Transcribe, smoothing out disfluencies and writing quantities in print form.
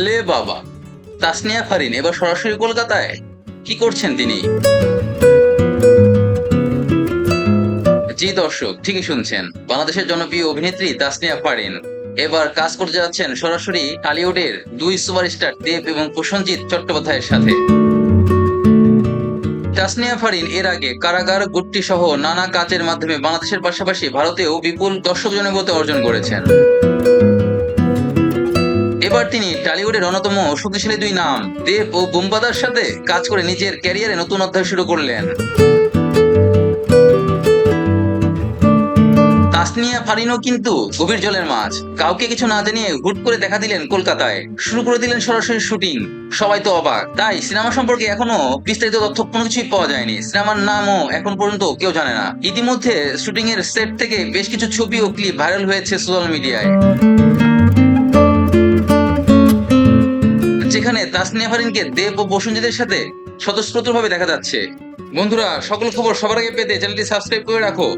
লে বাবা, তাসনিয়া ফারিন এবার সরাসরি কলকাতায়? কি করছেন তিনি? জি দর্শক, ঠিকই শুনছেন, বাংলাদেশের জনপ্রিয় অভিনেত্রী তাসনিয়া ফারিন এবার কাজ করতে যাচ্ছেন সরাসরি টলিউডের দুই সুপারস্টার দেব এবং প্রসেনজিৎ চট্টোপাধ্যায়ের সাথে। তাসনিয়া ফারিন এর আগে কারাগার, গুট্টি সহ নানা কাজের মাধ্যমে বাংলাদেশের পাশাপাশি ভারতেও বিপুল দর্শক জনপ্রিয়তা অর্জন করেছেন। এবার তিনি টলিউডের অন্যতম শক্তিশালী দুই নাম দেব ও বুম্বাদার সাথে কাজ করে নিজের ক্যারিয়ারে নতুন অধ্যায় শুরু করলেন। তাসনিয়া ফারিনও কিন্তু গভীর জলের মাছ, কাউকে কিছু না জানিয়ে হুট করে দেখা দিলেন কলকাতায়, শুরু করে দিলেন সরাসরি শুটিং। সবাই তো অবাক, তাই সিনেমা সম্পর্কে এখনো বিস্তারিত তথ্য কোনো কিছুই পাওয়া যায়নি, সিনেমার নামও এখন পর্যন্ত কেউ জানে না। ইতিমধ্যে শুটিং এর সেট থেকে বেশ কিছু ছবি ও ক্লিপ ভাইরাল হয়েছে সোশ্যাল মিডিয়ায়, যেখানে তাসনিয়া ফারিনকে দেব ও প্রসেনজিতের সাথে স্বতঃস্ফূর্তভাবে দেখা যাচ্ছে। বন্ধুরা, সকল খবর সবার আগে পেতে চ্যানেলটি সাবস্ক্রাইব করে রাখো।